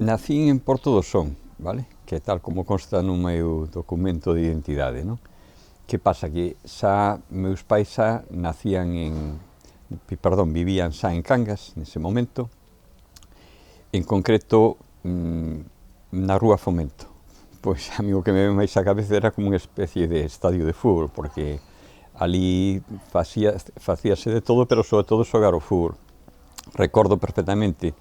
Nacín en Porto do Son, vale? Que tal como consta no meu documento de identidade, non? Que pasa? Que xa meus pais xa nacían vivían xa en Cangas nese momento, en concreto na Rúa Fomento. Pois a mí o que me ven máis á cabeza era como unha especie de estadio de fútbol, porque ali facíase de todo, pero sobre todo xogar o fútbol. Recordo perfectamente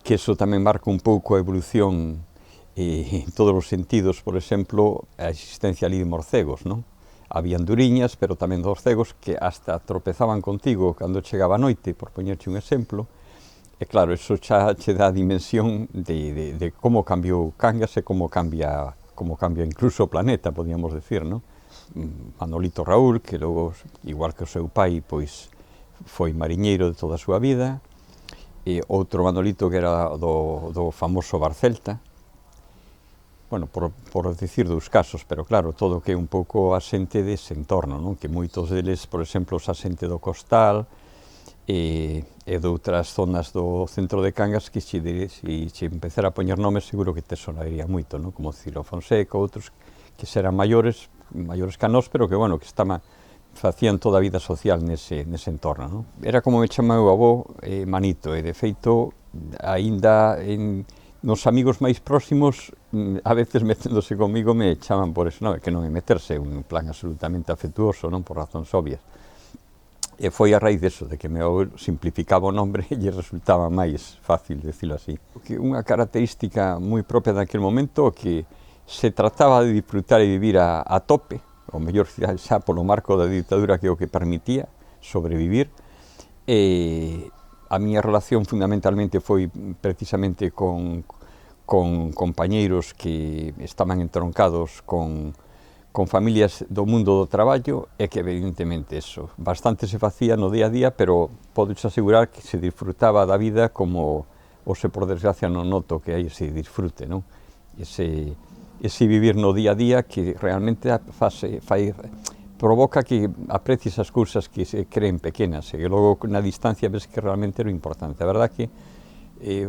que eso tamén marca un pouco a evolución en todos os sentidos, por exemplo, a existencia ali de morcegos, non? Había anduriñas, pero tamén morcegos que hasta tropezaban contigo cando chegaba a noite, por poñerche un exemplo, e claro, eso xa che dá a dimensión de como cambiou Cangas e como cambia incluso o planeta, podíamos decir, non? Manolito Raúl, que logo, igual que o seu pai, pois foi mariñeiro de toda a súa vida, e outro Manolito que era do famoso Barcelta, bueno, por decir dous casos, pero claro, todo que é un pouco a xente dese entorno, non? Que moitos deles, por exemplo, a xente do Costal e de outras zonas do centro de Cangas que se empezara a poñer nomes seguro que te sonaría moito, non? Como Ciro Fonseca, outros que eran maiores que a nós, pero que, bueno, que facían toda a vida social nese entorno, non? Era como me chama meu avó, Manito, e de feito, aínda nos amigos máis próximos, a veces meténdose comigo me chaman por ese nome, que non é meterse, un plan absolutamente afectuoso, non, por razóns obvias. E foi a raíz deso, de que meu avó simplificaba o nombre e lle resultaba máis fácil decirlo así. Unha característica moi propia daquel momento que se trataba de disfrutar e vivir a tope, o mellor xa polo marco da ditadura que o que permitía sobrevivir, e a miña relación fundamentalmente foi precisamente con compañeiros que estaban entroncados con familias do mundo do traballo e que evidentemente eso, bastante se facía no día a día, pero podes asegurar que se disfrutaba da vida como se por desgracia non noto que hai ese disfrute, non? Ese vivir no día a día que realmente provoca que aprecies as cousas que se creen pequenas e que logo na distancia ves que realmente era importante. A verdade que eu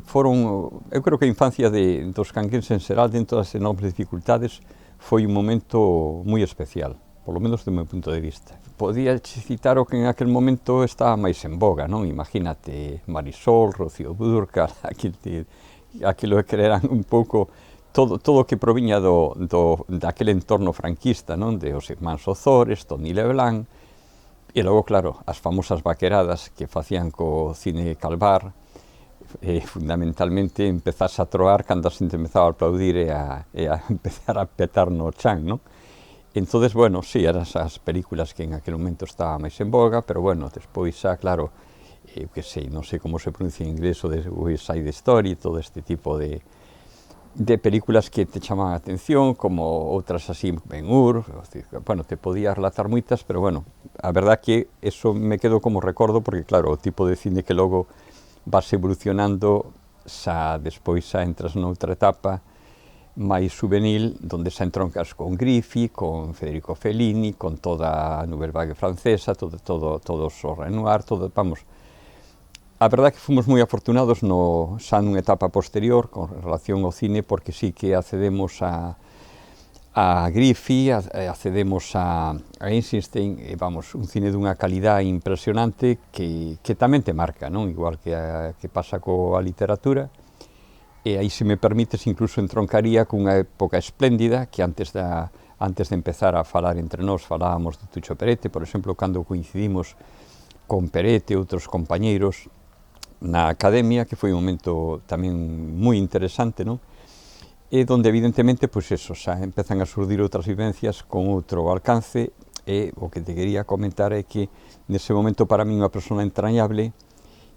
creo que a infancia dos canguenses en xeral, dentro das enormes dificultades, foi un momento moi especial, polo menos do meu punto de vista. Podía citar o que en aquel momento estaba máis en boga, non? Imagínate Marisol, Rocío Dúrcal, aquilo que eran un pouco todo o que proviña daquele entorno franquista, non? De os irmáns Ozores, Toni Leblanc, e logo, claro, as famosas vaqueradas que facían co cine Calvar, fundamentalmente empezase a troar cando a xente empezaba a aplaudir e a empezar a petar no chan, non? Entonces, bueno, sí, eran esas películas que en aquel momento estaba máis en boga, pero bueno, despois xa, claro, que sei, non sei como se pronuncia en inglés o de West Side Story, todo este tipo de películas que te chaman a atención, como outras así, Ben-Hur, bueno, te podía relatar moitas, pero bueno, a verdad que eso me quedo como recordo, porque claro, o tipo de cine que logo vas evolucionando, xa despois xa entras noutra etapa máis juvenil, donde xa entroncas con Griffith, con Federico Fellini, con toda a Nouvelle Vague francesa, todos os Renoir, vamos. A verdade é que fomos moi afortunados xa nunha etapa posterior con relación ao cine, porque sí que accedemos a Griffith, accedemos a Eisenstein, vamos, un cine dunha calidade impresionante que tamén te marca, non? Igual que pasa coa literatura, e aí, se me permites, incluso entroncaría cunha época espléndida que antes de empezar a falar entre nós falábamos de Tucho Perete, por exemplo, cando coincidimos con Perete e outros compañeiros na academia, que foi un momento tamén moi interesante, non? E donde evidentemente, pois eso, xa empezan a surdir outras vivencias con outro alcance, e o que te quería comentar é que nese momento para mí unha persona entrañable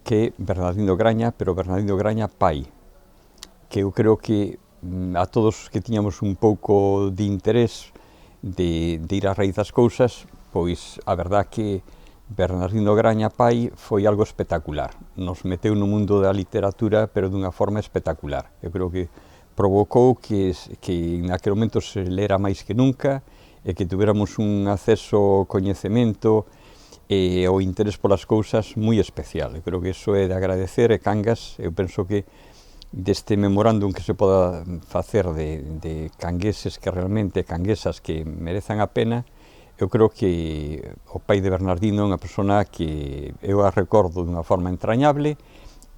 que é Bernardino Graña, pero Bernardino Graña pai, que eu creo que a todos que tiñamos un pouco de interés de ir á raíz das cousas, pois a verdad que Bernardino Graña pai foi algo espectacular. Nos meteu no mundo da literatura, pero dunha forma espectacular. Eu creo que provocou que naquele momento se lera máis que nunca e que tuviéramos un acceso ao coñecemento e ao interés polas cousas moi especial. Eu creo que iso é de agradecer, e Cangas, eu penso que deste memorándum que se poda facer de cangueses que realmente, canguesas que merezan a pena, eu creo que o pai de Bernardino é unha persona que eu a recordo dunha forma entrañable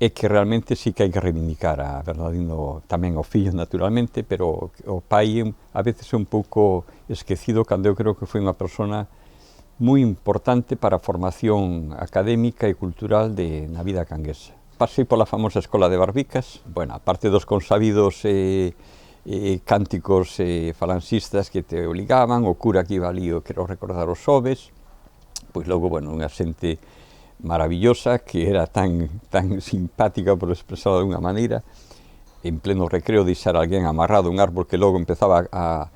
e que realmente sí que hai que reivindicar a Bernardino, tamén o fillo naturalmente, pero o pai a veces é un pouco esquecido cando eu creo que foi unha persona moi importante para a formación académica e cultural na vida canguesa. Pasei pola famosa escola de Barbicas, bueno, aparte dos consabidos cánticos falanxistas que te obligaban, o cura que iba ali, quero recordar os xoves, pois logo, bueno, unha xente maravillosa que era tan simpática, por expresarlo de unha maneira, en pleno recreo deixar alguén amarrado a un árbol que logo empezaba a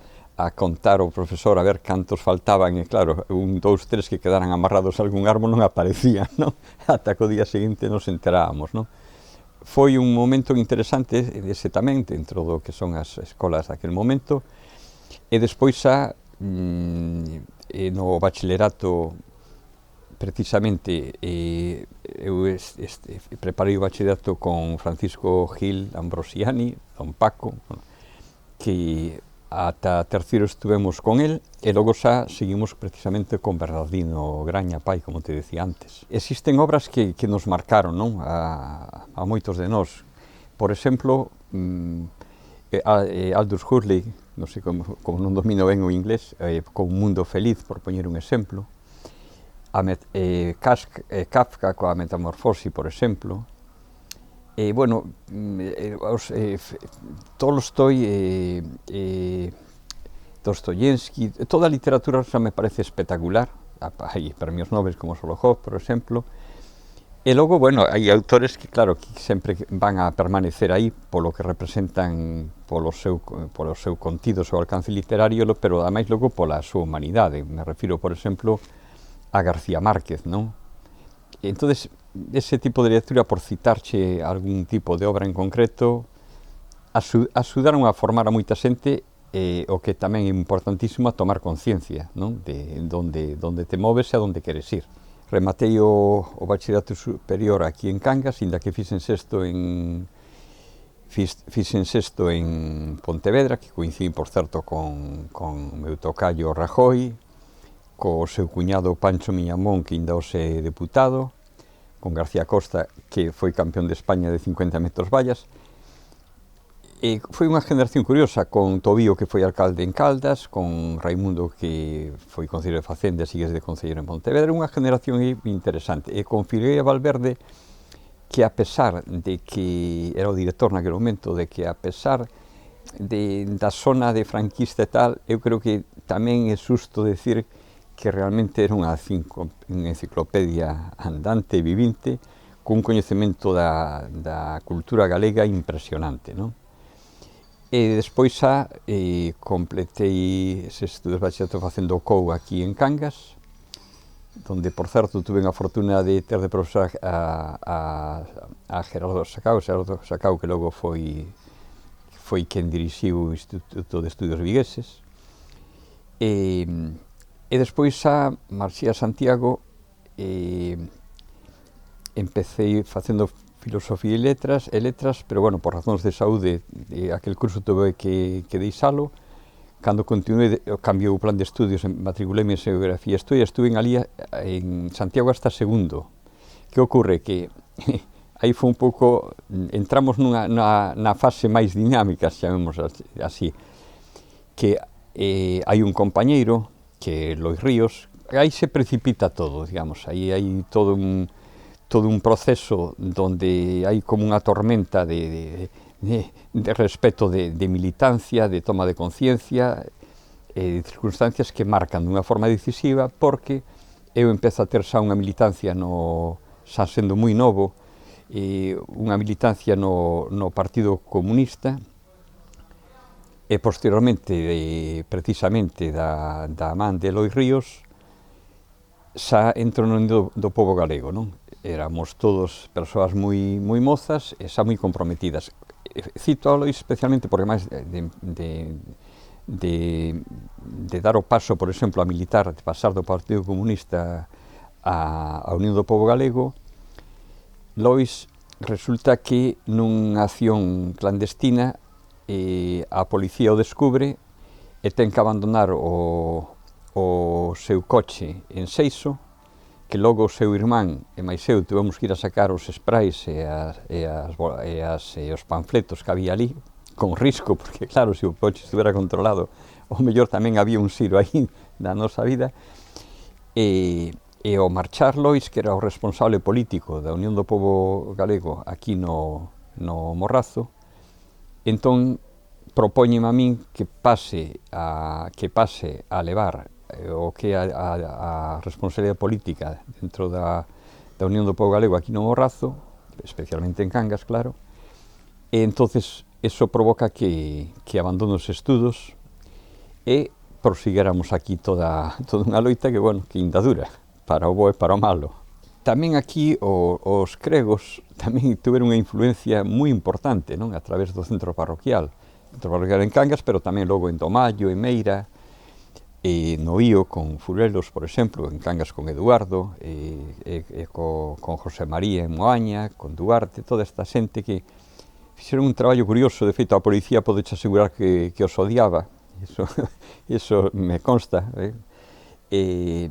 contar o profesor a ver cantos faltaban, e claro, 1, 2, 3 que quedaran amarrados a algún árbol non aparecían, non? Ata que o día seguinte nos enterábamos, non? Foi un momento interesante ese tamén, dentro do que son as escolas daquele momento, e despois xa no bacharelato, precisamente, eu preparei o bacharelato con Francisco Gil Ambrosiani, don Paco, que ata terceiro estuvemos con el, e logo xa seguimos precisamente con Bernardino Graña, pai, como te decía antes. Existen obras que nos marcaron, non? A moitos de nós. Por exemplo, Aldous Huxley, non sei como non domino ben o inglés, con Un mundo feliz, por poñer un exemplo. Kafka coa Metamorfosi, por exemplo. Bueno, Tolstoi, Dostoyevsky, toda a literatura xa me parece espectacular. Hai premios Nobel como Solojov, por exemplo. E logo, bueno, hai autores que, claro, que sempre van a permanecer aí polo que representan, polo seu contido, seu alcance literario, pero ademais logo pola súa humanidade. Me refiro, por exemplo, a García Márquez, non? Entonces, ese tipo de lectura, por citarche algún tipo de obra en concreto, axudaron a formar a moita xente, o que tamén é importantísimo, a tomar conciencia, non? De onde te moves e a onde queres ir. Rematei o bachillerato superior aquí en Cangas, inda que fixen sexto en Pontevedra, que coincidí, por certo, con meu tocayo Rajoy, co seu cuñado Pancho Miñamón, que ainda hoxe é deputado, con García Costa, que foi campeón de España de 50 metros vallas. E foi unha generación curiosa, con Tobío, que foi alcalde en Caldas, con Raimundo, que foi concelleiro de Facenda e sigues de concelleiro en Pontevedra. Unha generación interesante. E con Figueira Valverde, que a pesar de que era o director naquele momento, de que a pesar da zona de franquista e tal, eu creo que tamén é xusto decir que realmente era unha enciclopedia andante e vivinte, cun coñecemento da cultura galega impresionante, non? E despois xa completei eses estudos de bachillerato facendo o COU aquí en Cangas, donde, por certo, tuve a fortuna de ter de profesor a Gerardo Sacau, que logo foi quen dirixiu o Instituto de Estudios Vigueses. E despois xa marchei a Santiago e empecé facendo filosofía e letras, pero, bueno, por razóns de saúde, aquel curso tuve que deixalo. Cando continuei, cambiou o plan de estudios, matriculéme en Xeografía e estuve ali en Santiago hasta segundo. Que ocorre? Que aí foi un pouco, entramos na fase máis dinámica, chamemos así, que hai un compañeiro, que Lois Ríos, aí se precipita todo, digamos, aí hai todo un proceso donde hai como unha tormenta de respeto, de militancia, de toma de conciencia, de circunstancias que marcan dunha forma decisiva, porque eu empezo a ter xa unha militancia xa sendo moi novo, unha militancia no Partido Comunista, e posteriormente, precisamente, da man de Lois Ríos, xa entro no Unido do Pobo Galego, non? Éramos todos persoas moi mozas e xa moi comprometidas. Cito a Lois especialmente porque máis de dar o paso, por exemplo, a militar, de pasar do Partido Comunista á Unión do Pobo Galego, Lois resulta que nunha acción clandestina a policía o descubre e ten que abandonar o seu coche en Seixo, que logo o seu irmán e máis eu tivemos que ir a sacar os sprays e os panfletos que había ali, con risco, porque claro, se o coche estivera controlado, o mellor tamén había un xiro aí da nosa vida, e ao marchar Lois, que era o responsable político da Unión do Pobo Galego aquí no Morrazo, entón propóñeme a min que pase a levar o que é a responsabilidade política dentro da Unión do Pobo Galego aquí no Morrazo, especialmente en Cangas, claro, e entonces eso provoca que abandone os estudos e prosiguéramos aquí toda unha loita que, bueno, que ainda dura, para o bo e para o malo. Tamén aquí os cregos tamén tiveron unha influencia moi importante, non? A través do centro parroquial en Cangas, pero tamén logo en Tomallo, en Meira, e no Ío con Furelos, por exemplo, en Cangas con Eduardo, con José María en Moaña, con Duarte, toda esta xente que fixeron un traballo curioso. De feito, a policía podeche asegurar que os odiaba, eso me consta, e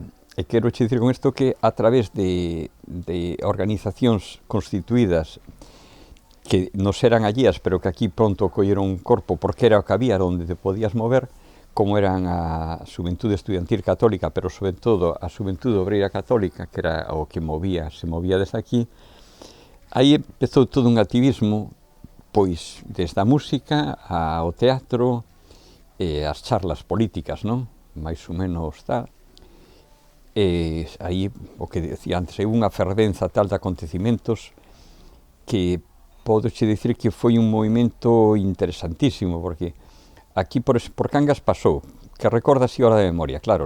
quero dicir con isto que a través de organizacións constituídas que nos eran allías, pero que aquí pronto colleron un corpo porque era o que había onde te podías mover, como eran a Xuventude Estudiantil Católica, pero sobre todo a Xuventude Obreira Católica, que era o que se movía desde aquí. Aí empezou todo un activismo, pois desde a música ao teatro e as charlas políticas, non? Mais ou menos tal. E aí, o que decía antes, hai unha fervenza tal de acontecimentos que podoche dicir que foi un movimento interesantísimo, porque aquí por Cangas pasou, que recorda así hora de memoria, claro,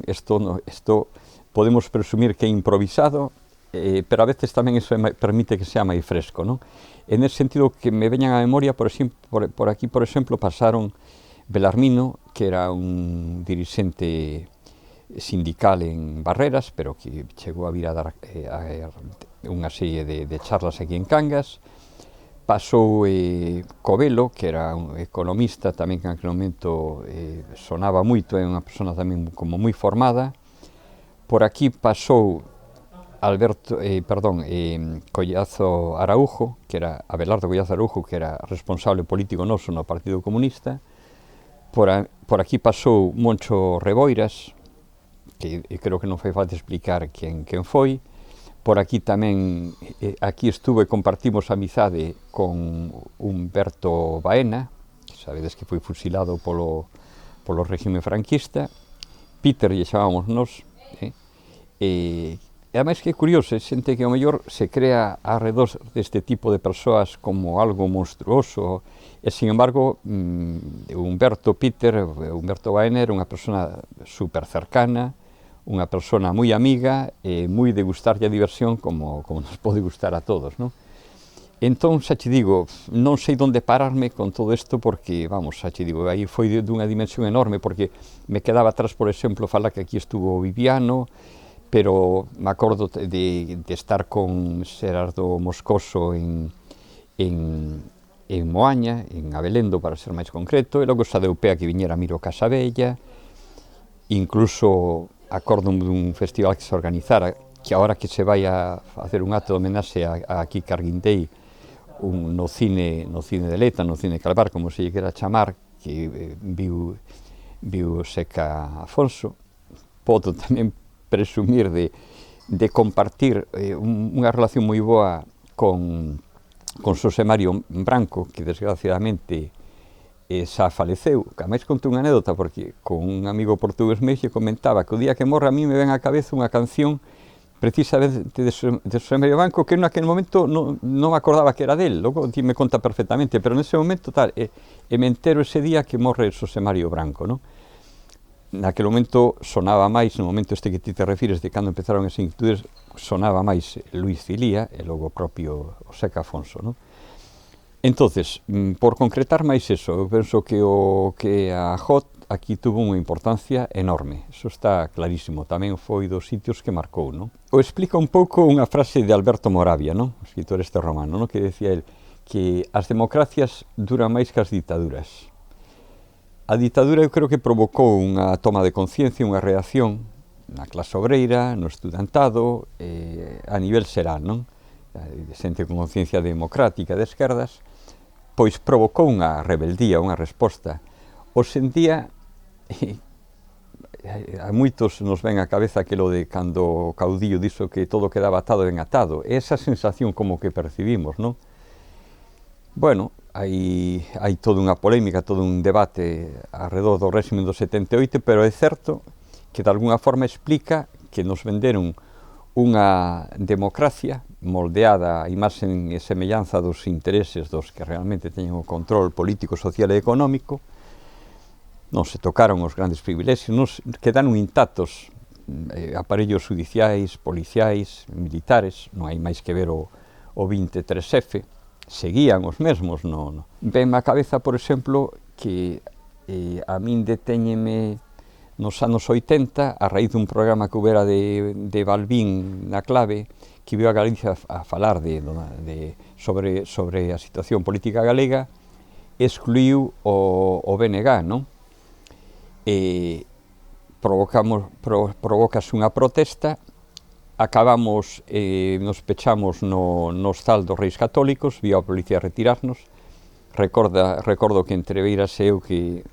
isto podemos presumir que é improvisado, pero a veces tamén iso permite que sea máis fresco, non? En ese sentido, que me veñan á memoria, por aquí, por exemplo, pasaron Belarmino, que era un dirixente sindical en Barreras, pero que chegou a vir a dar unha serie de charlas aquí en Cangas. Pasou Covelo, que era un economista tamén que en aquel momento sonaba moito, é unha persona tamén como moi formada. Por aquí pasou Collazo Araújo, que era Abelardo Collazo Araújo, que era responsable político noso no Partido Comunista. Por aquí pasou Moncho Reboiras, que creo que non fai falta explicar quen foi. Por aquí tamén, aquí estuve e compartimos amizade con Humberto Baena, que sabedes que foi fusilado polo régime franquista. Peter lle chamábamos nós, e ademais que é curioso, xente que ao mellor se crea arredor deste tipo de persoas como algo monstruoso, e sin embargo Humberto Baena era unha persona super cercana, unha persona moi amiga e moi de gustarlle a diversión como nos pode gustar a todos, non? Entón, xa che digo, non sei onde pararme con todo isto porque, vamos, xa che digo, aí foi dunha dimensión enorme, porque me quedaba atrás, por exemplo, falar que aquí estuvo Viviano, pero me acordo de estar con Xerardo Moscoso en Moaña, en Abelendo, para ser máis concreto, e logo xa deu pé a que viñera Miro Casabella, incluso acordo dun festival que se organizara, que agora que se vai a facer un acto de homenaxe a Kika Arguindei no cine de Leta, no cine Calvar, como se lle quera chamar, que viu Seca Afonso. Podo tamén presumir de compartir unha relación moi boa con Xosé Mario Branco, que desgraciadamente xa faleceu. Que a máis conto unha anécdota, porque con un amigo portugués meu lle comentaba que o día que morra a mí me ven á cabeza unha canción precisamente de Xosé Mario Branco, que naquele momento non me acordaba que era del, logo me conta perfectamente, pero nese momento tal, e me entero ese día que morre Xosé Mario Branco, non? Naquele momento sonaba máis, no momento este que ti te refires de cando empezaron as inquietudes, sonaba máis Luis Cilía e logo propio Seca Afonso, non? Entonces, por concretar máis eso, eu penso que a JOT aquí tuvo unha importancia enorme, eso está clarísimo, tamén foi dos sitios que marcou, non? O explica un pouco unha frase de Alberto Moravia, non? O escritor este romano, non? Que decía el que as democracias duran máis que as ditaduras. A ditadura eu creo que provocou unha toma de conciencia, unha reacción na clase obreira, no estudantado, a nivel xeral, non? De xente con conciencia democrática de esquerdas, pois provocou unha rebeldía, unha resposta. Hoxe en día, a moitos nos ven a cabeza aquilo de cando o caudillo dixo que todo quedaba atado ben atado. Esa sensación como que percibimos, non? Bueno, hai toda unha polémica, todo un debate alrededor do réxime do 78, pero é certo que de alguna forma explica que nos venderon unha democracia moldeada a imaxen e semellanza dos intereses dos que realmente teñen o control político, social e económico. Non se tocaron os grandes privilexios, quedaron intactos aparellos judiciais, policiais, militares, non hai máis que ver o 23F, seguían os mesmos. Venme a cabeza, por exemplo, que a min detéñeme nos anos 80, a raíz dun programa que houbera de Balbín na Clave, que viu a Galicia a falar sobre a situación política galega, excluiu o BNG, non? Provócase unha protesta, acabamos, nos pechamos no hostal dos Reis Católicos, vía a policía retirarnos. Recordo que entre Beiras e eu que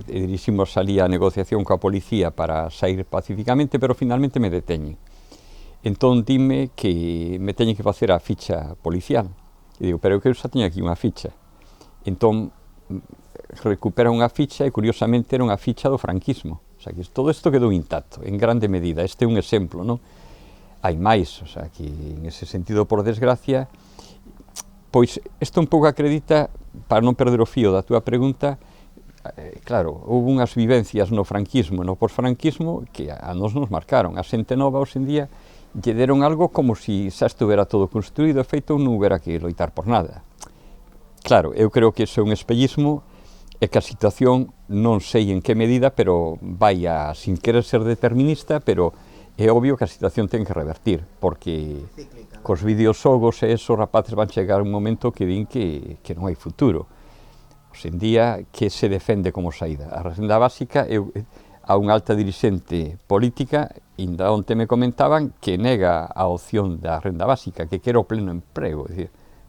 diriximos ali a negociación coa policía para sair pacificamente, pero finalmente me deteñen. Entón dime que me teñen que facer a ficha policial. E digo, pero eu que xa teño aquí unha ficha. Entón recupera unha ficha e curiosamente era unha ficha do franquismo. O sea, que todo isto quedou intacto, en grande medida. Este é un exemplo, non? Hai máis, o sea, que en ese sentido, por desgracia, pois isto un pouco acredita, para non perder o fío da túa pregunta, claro, houve unhas vivencias no franquismo, no posfranquismo, que a nos marcaron. A xente nova, hoxe en día, lle deron algo como se xa estuvera todo construído e feito, non houbera que loitar por nada. Claro, eu creo que iso é un espellismo e que a situación non sei en que medida, pero vai sin querer ser determinista, pero é obvio que a situación ten que revertir, porque cos videoxogos e esos rapaces van chegar un momento que din que non hai futuro. Hoxe en día, que se defende como saída? A renda básica, a unha alta dirixente política, ainda onte me comentaban que nega a opción da renda básica, que quere o pleno emprego.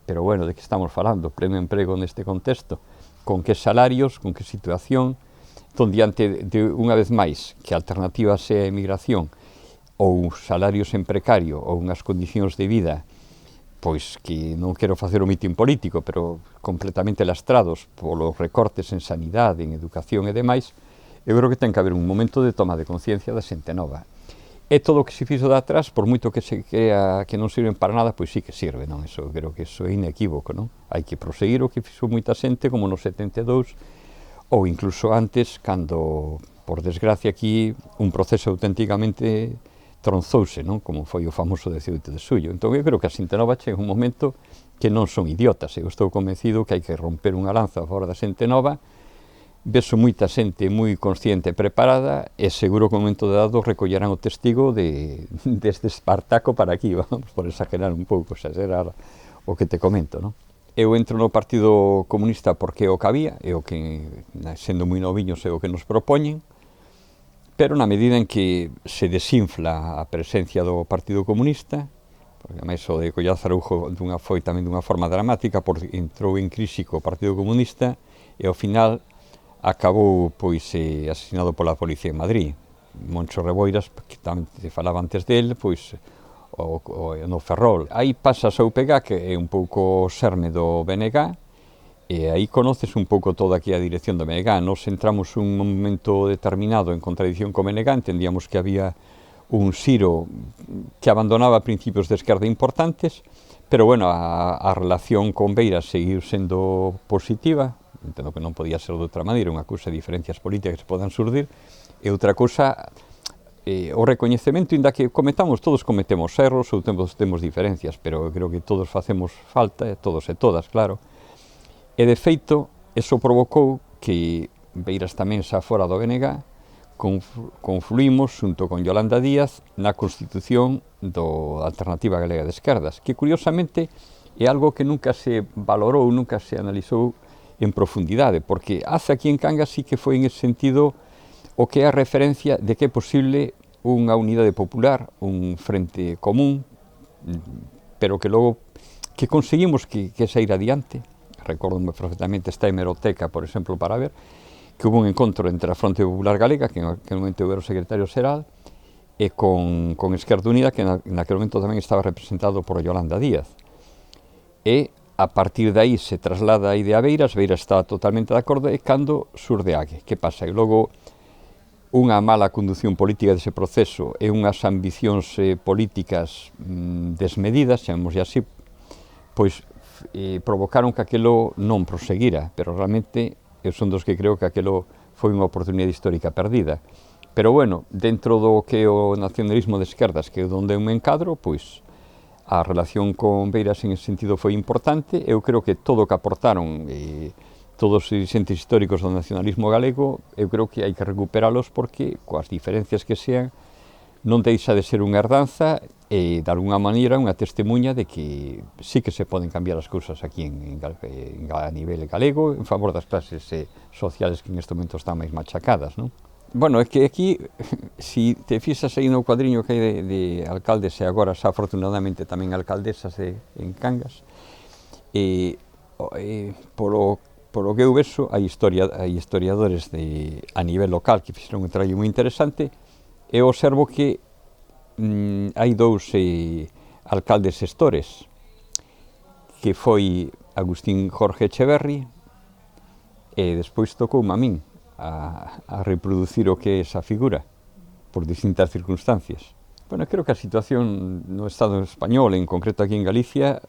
Pero bueno, de que estamos falando? Pleno emprego neste contexto? Con que salarios, con que situación? Entón, diante de unha vez máis, que a alternativa sea a emigración, ou salarios en precario, ou unhas condicións de vida, pois que non quero facer o mitin político, pero completamente lastrados polos recortes en sanidade, en educación e demais, eu creo que ten que haber un momento de toma de conciencia da xente nova. E todo o que se fixo de atrás, por moito que se crea que non sirven para nada, pois sí que sirve, non? Eso, creo que iso é inequívoco, non? Hai que proseguir o que fixo moita xente, como no 72, ou incluso antes, cando, por desgracia aquí, un proceso auténticamente tronzouse, non? Como foi o famoso 18 de xullo. Entón, eu creo que a xente nova chega un momento que non son idiotas. Eu estou convencido que hai que romper unha lanza a favor da xente nova. Veso moita xente moi consciente e preparada e seguro que un momento dado recollerán o testigo desde Espartaco para aquí, vamos, por exagerar un pouco, exagerar o que te comento, non? Eu entro no Partido Comunista porque é o que había, é o que, sendo moi noviños, é o que nos propoñen, pero na medida en que se desinfla a presencia do Partido Comunista, porque ademais o de Collado Zaraujo foi tamén dunha forma dramática, porque entrou en crise co Partido Comunista e ao final acabou pois asesinado pola policía en Madrid. Moncho Reboiras, que tamén te falaba antes del, pois no Ferrol. Aí pasas ao UPG, que é un pouco o xerme do BNG, e aí conoces un pouco toda aquí a dirección do BNG. Nos entramos un momento determinado en contradición co BNG, entendíamos que había un xiro que abandonaba principios de esquerda importantes, pero bueno, a relación con Beiras seguiu sendo positiva. Entendo que non podía ser de outra maneira, unha cousa de diferencias políticas que se podan surdir, e outra cousa, o recoñecemento, inda que todos cometemos erros ou temos diferencias, pero eu creo que todos facemos falta, todos e todas, claro, E, de feito, eso provocou que Beiras tamén xa fora do BNG, confluímos xunto con Yolanda Díaz na constitución da Alternativa Galega de Esquerdas, que curiosamente é algo que nunca se valorou, nunca se analizou en profundidade, porque hace aquí en Cangas sí que foi en ese sentido o que é a referencia de que é posible unha unidade popular, un frente común, pero que logo que conseguimos que sair adiante. Recordome perfectamente esta hemeroteca, por exemplo, para ver que hubo un encontro entre a Fronte Popular Galega, que en aquel momento era o secretario xeral, e con Esquerda Unida, que naquele momento tamén estaba representado por Yolanda Díaz. E a partir de aí se traslada a idea a Beiras está totalmente de acordo, e cando Surdeague. Que pasa? E logo unha mala condución política dese proceso e unhas ambicións políticas desmedidas, chamémoslle así, pois provocaron que aquilo non proseguira, pero realmente eu son dos que creo que aquilo foi unha oportunidade histórica perdida. Pero, bueno, dentro do que o nacionalismo de esquerdas, que é onde eu me encadro, pois a relación con Beiras en ese sentido foi importante. Eu creo que todo o que aportaron todos os dirigentes históricos do nacionalismo galego, eu creo que hai que recuperalos porque, coas diferencias que sean, non deixa de ser unha herdanza e, de alguna maneira, unha testemunha de que sí que se poden cambiar as cousas aquí a nivel galego en favor das clases sociales que neste momento están máis machacadas, non? Bueno, é que aquí, si te fixas aí no cuadriño que hai de alcaldes e agora xa afortunadamente tamén alcaldesas en Cangas, polo que eu vexo, hai historiadores a nivel local que fixeron un traballo moi interesante. Eu observo que hai dous alcaldes xestores, que foi Agustín Jorge Echeverri, e despois tocoume a min a reproducir o que é esa figura, por distintas circunstancias. Bueno, creo que a situación no Estado español, en concreto aquí en Galicia,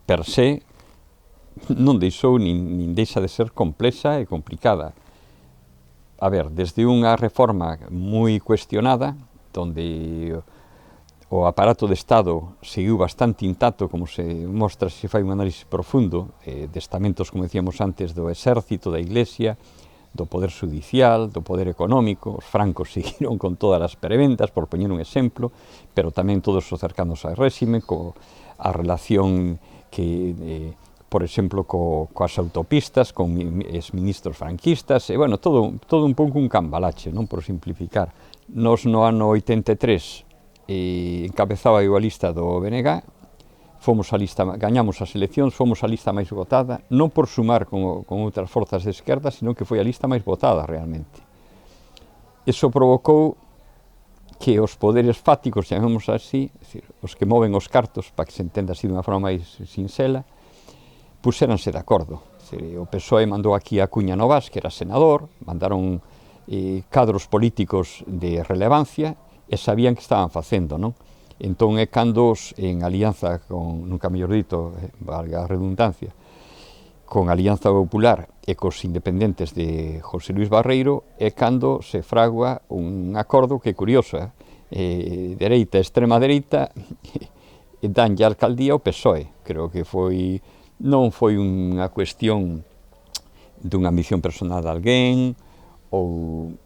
per se, non deixou nin deixa de ser complexa e complicada. A ver, desde unha reforma moi cuestionada, onde o aparato de Estado seguiu bastante intacto, como se mostra se fai un análisis profundo, de estamentos, como decíamos antes, do Exército, da Iglesia, do Poder Judicial, do Poder Económico. Os francos seguiron con todas as preventas, por poñer un exemplo, pero tamén todos os cercanos ao réxime, a relación que por exemplo, coas autopistas, con exministros franquistas, e, bueno, todo un pouco un cambalache, non, por simplificar. Nos, no ano 83, encabezaba eu a lista do BNG, gañamos as eleccións, fomos a lista máis votada, non por sumar con outras forzas de esquerda, sino que foi a lista máis votada, realmente. Eso provocou que os poderes fáticos, chamemos así, os que moven os cartos, para que se entenda así dunha forma máis sinxela, puxéranse de acordo. O PSOE mandou aquí a Cuña Novas, que era senador, mandaron cadros políticos de relevancia e sabían que estaban facendo, non? Entón é cando en alianza con, nunca mellor dito, valga a redundancia, con a Alianza Popular e cos independentes de José Luis Barreiro, é cando se fragua un acordo que é curioso, dereita e extrema dereita, danlle a alcaldía ao PSOE. Creo que non foi unha cuestión dunha ambición personal de alguén ou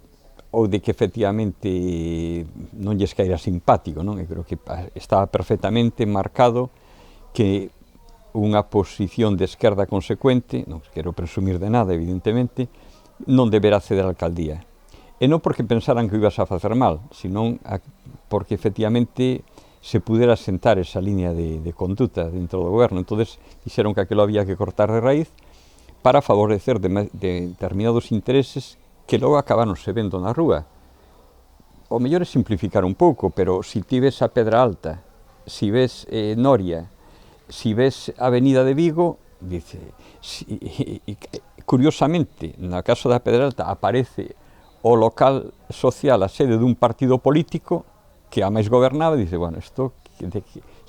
de que efectivamente non lles caera simpático, non? Eu creo que estaba perfectamente marcado que unha posición de esquerda consecuente, non quero presumir de nada, evidentemente, non deberá ceder a alcaldía. E non porque pensaran que o ibas a facer mal, senón porque efectivamente se pudera sentar esa línea de conduta dentro do goberno. Entonces, dixeron que aquilo había que cortar de raíz para favorecer determinados intereses que logo acabaronse vendo na rúa. O mellor é simplificar un pouco, pero si ti ves a Pedra Alta, si ves Noria, si ves a Avenida de Vigo, dice, curiosamente, no caso da Pedra Alta, aparece o local social, a sede dun partido político que a máis gobernaba, e dice, bueno, isto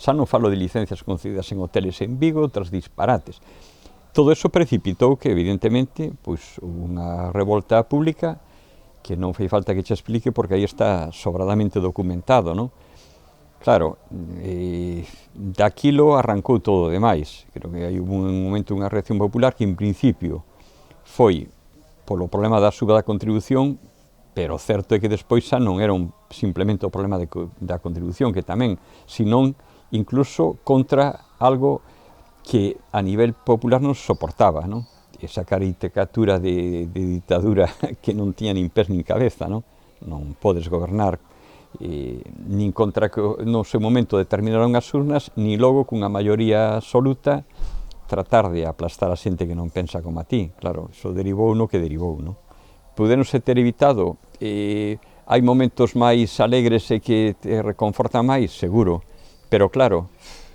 xa non falo de licencias concedidas en hoteles en Vigo, outros disparates. Todo eso precipitou que, evidentemente, pois, unha revolta pública que non fai falta que che explique porque aí está sobradamente documentado, non? Claro, daquilo arrancou todo demais. Creo que hai un momento unha reacción popular que en principio foi polo problema da suba da contribución, pero certo é que despois xa non era simplemente o problema da contribución, que tamén, senón incluso contra algo que a nivel popular non se soportaba, non? Esa caricatura de ditadura que non tiña nin pés nin cabeza, non? Non podes gobernar nin contra que no seu momento determinaron as urnas, ni logo cunha maioría absoluta tratar de aplastar a xente que non pensa como a ti. Claro, iso derivou no que derivou, non? Puderonse ter evitado, hai momentos máis alegres e que te reconfortan máis, seguro, pero claro,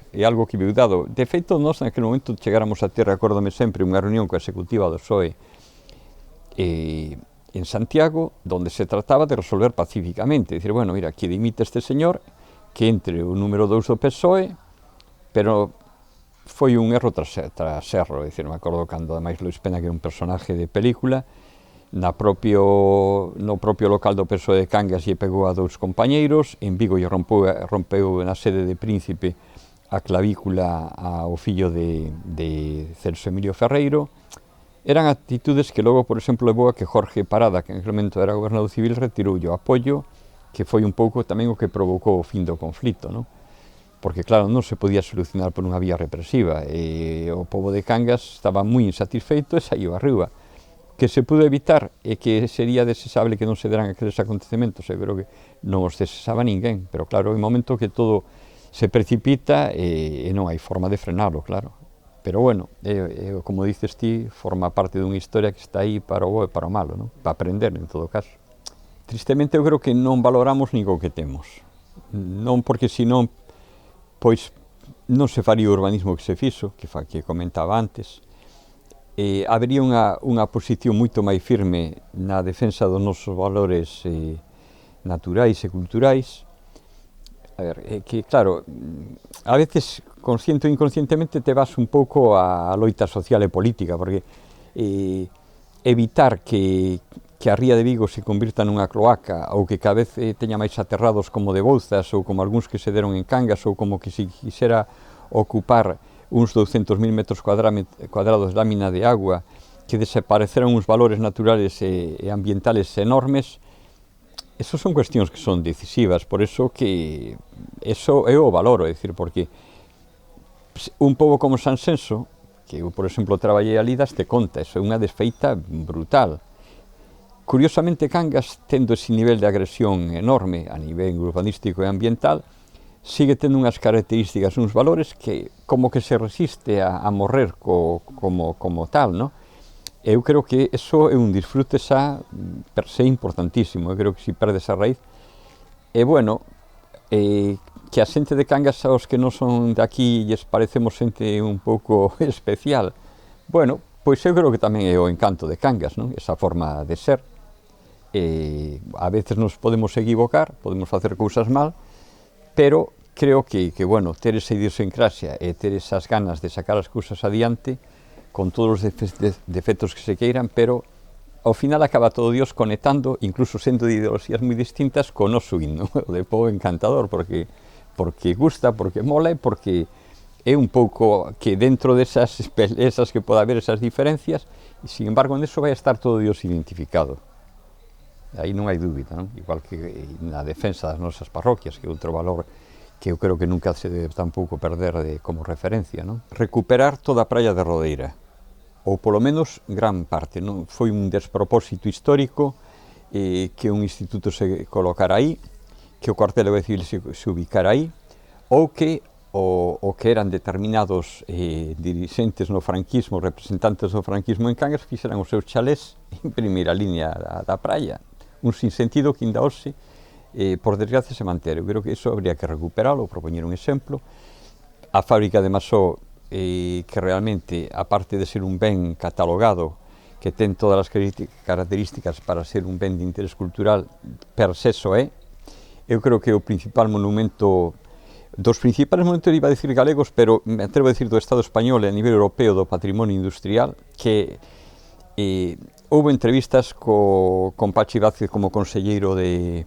é algo que viu dado. De feito, nós naquele momento chegáramos a ter, recórdome sempre, unha reunión coa executiva do PSOE en Santiago, donde se trataba de resolver pacíficamente, dicir, bueno, mira, que dimite este señor, que entre o número 2 do PSOE, pero foi un erro tras erro, dicir, me acordo cando ademais Luis Pena, que era un personaje de película, no propio local do PSOE de Cangas lle pegou a 2 compañeiros, en Vigo lle rompeu na sede de Príncipe a clavícula ao fillo de Celso Emilio Ferreiro. Eran actitudes que logo, por exemplo, levou a que Jorge Parada, que en aquel momento era gobernador civil, retirou o apoio, que foi un pouco tamén o que provocou o fin do conflito, non? Porque, claro, non se podía solucionar por unha vía represiva, e o pobo de Cangas estaba moi insatisfeito e saiu arriba. Que se pudo evitar e que sería desexable que non se deran aqueles acontecementos, eu creo que non os desexaba ninguén, pero claro, é un momento que todo se precipita e non hai forma de frenalo, claro. Pero bueno, como dices ti, forma parte dunha historia que está aí para o bo e para o malo, non? Para aprender, en todo caso. Tristemente, eu creo que non valoramos nin o que temos. Non porque, senón, pois non se faría o urbanismo que se fixo, que comentaba antes. Habería unha posición moito máis firme na defensa dos nosos valores naturais e culturais. A ver, que claro, a veces, consciente ou inconscientemente, te vas un pouco á loita social e política, porque evitar que a ría de Vigo se convirta nunha cloaca, ou que cada vez teña máis aterrados como de Bouzas, ou como algúns que se deron en Cangas, ou como que se quixera ocupar uns 200.000 metros cuadrados de lámina de agua, que desapareceron uns valores naturales e ambientales enormes. Esas son cuestións que son decisivas, por eso que eso eu o valoro, é dicir, porque un pobo como Sanxenxo, que eu, por exemplo, traballei ali, daste conta, eso é unha desfeita brutal. Curiosamente, Cangas, tendo ese nivel de agresión enorme a nivel urbanístico e ambiental, sigue tendo unhas características, uns valores que como que se resiste a morrer como tal, non? Eu creo que eso é un disfrute xa per se importantísimo. Eu creo que se perde esa raíz. E bueno, que a xente de Cangas aos que non son de aquí lles parecemos xente un pouco especial. Bueno, pois eu creo que tamén é o encanto de Cangas, non? Esa forma de ser. A veces nos podemos equivocar, podemos facer cousas mal, pero creo que bueno, ter esa idiosincrasia e ter esas ganas de sacar as cousas adiante, con todos os defectos que se queiran, pero ao final acaba todo Dios conectando, incluso sendo de ideoloxías moi distintas, co noso himno, o de pobo encantador, porque gusta, porque mola e porque é un pouco que dentro desas que pode haber esas diferencias, e sin embargo, neso vai estar todo Dios identificado. Aí non hai dúbida, non? Igual que na defensa das nosas parroquias, que é outro valor que eu creo que nunca se debe tampouco perder como referencia, non? Recuperar toda a praia de Rodeira, ou polo menos gran parte, non? Foi un despropósito histórico que un instituto se colocara aí, que o cuartel de Guardia Civil se ubicara aí, ou que o que eran determinados dirixentes no franquismo, representantes do franquismo en Cangas, fixeran os seus chalés en primeira línea da praia. Un sinsentido que ainda hoxe, por desgracia, se manter. Eu creo que iso habría que recuperalo, propoñer un exemplo. A fábrica de Masó, que realmente, aparte de ser un ben catalogado, que ten todas as características para ser un ben de interés cultural, per se so é, eu creo que o principal monumento, dos principales monumentos, iba a decir galegos, pero me atrevo a decir do Estado español e a nivel europeo do patrimonio industrial, que houve entrevistas con Pachi Vázquez como conselleiro de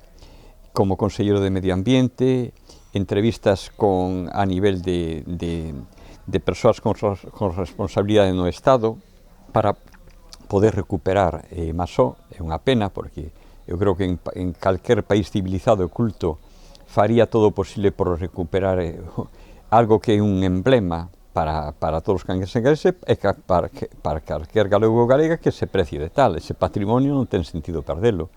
Medio Ambiente, entrevistas a nivel de persoas con responsabilidade no Estado para poder recuperar Masó. É unha pena, porque eu creo que en calquer país civilizado e culto faría todo o posible por recuperar algo que é un emblema para todos os cangueses e para calquer galego ou galega que se precie de tal. Ese patrimonio non ten sentido perdelo.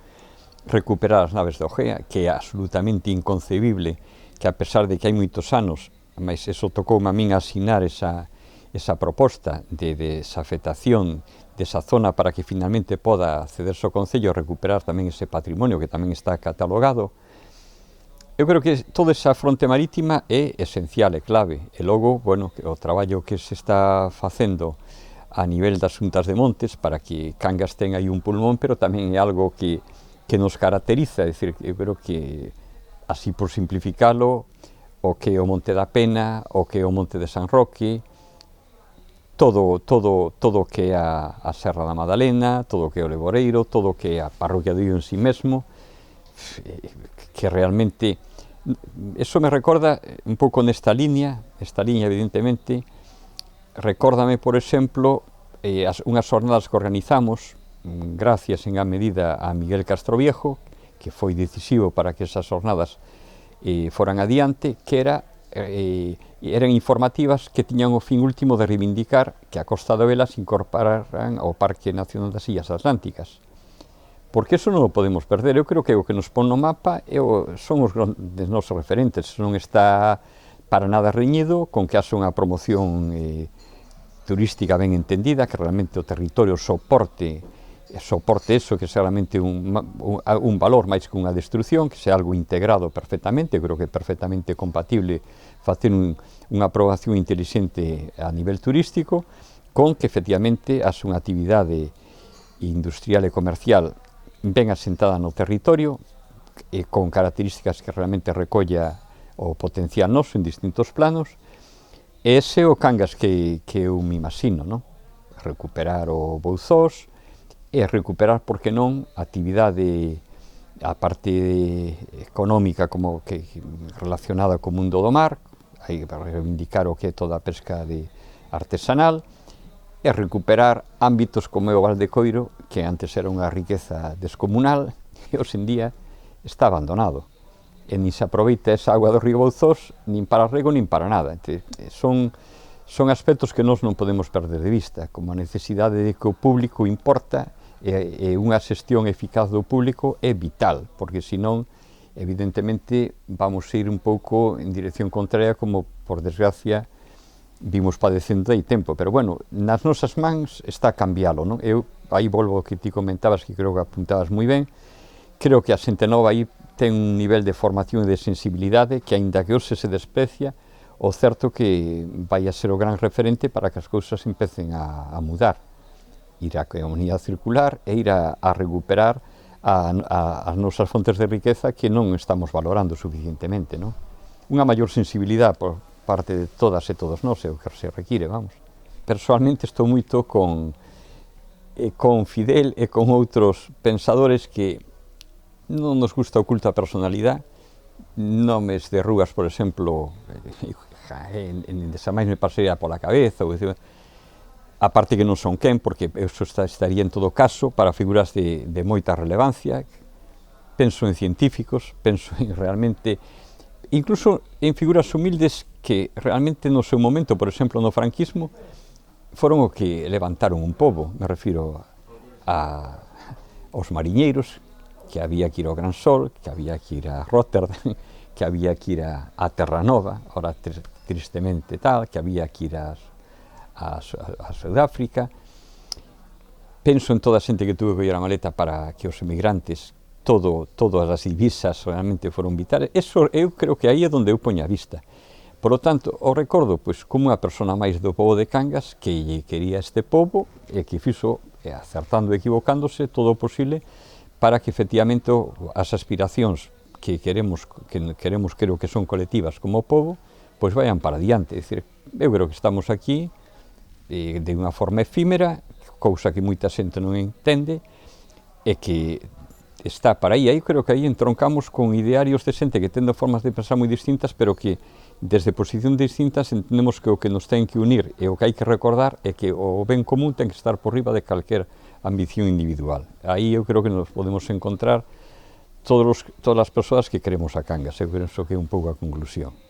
Recuperar as naves de Ogea, que é absolutamente inconcebible que, a pesar de que hai moitos anos, mas eso tocou a min asinar esa proposta de desafectación desa zona para que finalmente poda cederse ao Concello e recuperar tamén ese patrimonio que tamén está catalogado. Eu creo que toda esa fronte marítima é esencial e clave, e logo, bueno, o traballo que se está facendo a nivel das Xuntas de Montes para que Cangas ten aí un pulmón, pero tamén é algo que nos caracteriza, é dicir, eu creo que, así por simplificalo, o que é o Monte da Pena, o que é o Monte de San Roque, todo o que é a Serra da Madalena, todo o que é o Leboreiro, todo o que é a parroquia de Io en si mesmo, que realmente, eso me recorda un pouco nesta línea evidentemente, recórdame, por exemplo, unhas jornadas que organizamos, gracias en gran medida a Miguel Castroviejo, que foi decisivo para que esas jornadas foran adiante, que eran informativas que tiñan o fin último de reivindicar que a Costa da Vela se incorporaran ao Parque Nacional das Illas Atlánticas. Porque eso non o podemos perder. Eu creo que o que nos pon no mapa son os grandes nosos referentes. Non está para nada reñido con que haxe unha promoción turística ben entendida, que realmente o territorio soporte eso, que sea realmente un valor máis que unha destrucción, que sea algo integrado perfectamente. Eu creo que é perfectamente compatible facer unha aprobación inteligente a nivel turístico con que efectivamente haxe unha actividade industrial e comercial ben asentada no territorio e con características que realmente recolla o potencial noso en distintos planos. E ese é o Cangas que eu me imagino, non? Recuperar o Bouzós e recuperar, por que non, a actividade, a parte económica como que relacionada co mundo do mar, hai que reivindicar o que é toda a pesca artesanal, e recuperar ámbitos como o Val de Coiro, que antes era unha riqueza descomunal e hoxe en día está abandonado. E nin se aproveita esa agua do río Bouzós nin para rego nin para nada. Son aspectos que nós non podemos perder de vista, como a necesidade de que o público importa e unha xestión eficaz do público é vital, porque senón, evidentemente, vamos a ir un pouco en dirección contraria, como, por desgracia, vimos padecendo aí tempo, pero bueno, nas nosas mans está a cambiálo, non? Eu aí volvo ao que ti comentabas, que creo que apuntabas moi ben. Creo que a xente nova aí ten un nivel de formación e de sensibilidade que, aínda que hoxe se desprecia, o certo que vai a ser o gran referente para que as cousas empecen a mudar, ir á economía circular e ir a recuperar as nosas fontes de riqueza que non estamos valorando suficientemente, non? Unha maior sensibilidade por parte de todas e todos nós, é o que se require, vamos. Persoalmente estou moito con Fidel e con outros pensadores que non nos gusta o culto á personalidade, nomes de ruas, por exemplo, en desamais me pasaría pola cabeza, a parte que non son quen, porque eso estaría en todo caso para figuras de moita relevancia. Penso en científicos, penso en realmente, incluso en figuras humildes que realmente no seu momento, por exemplo, no franquismo, foron o que levantaron un pobo. Me refiro aos mariñeiros, que había que ir ao Gran Sol, que había que ir a Rotterdam, que había que ir a Terranova, ahora tristemente tal, que había que ir a Sudáfrica. Penso en toda a xente que tuve que ir a maleta para que os emigrantes, todas as divisas realmente foron vitales. Eso eu creo que aí é onde eu poño a vista. Por lo tanto, o recordo como unha persona máis do pobo de Cangas que lle quería este pobo e que fixo, acertando e equivocándose, todo o posible para que efectivamente as aspiracións que queremos, creo que son colectivas como pobo, pois vayan para adiante. É dicir, eu creo que estamos aquí de unha forma efímera, cousa que moita xente non entende, e que está para aí creo que aí entroncamos con idearios de xente que tendo formas de pensar moi distintas, pero que desde posicións distintas entendemos que o que nos ten que unir e o que hai que recordar é que o ben común ten que estar por riba de calquer ambición individual. Aí eu creo que nos podemos encontrar todas as persoas que queremos a Cangas, eu penso que é un pouco a conclusión.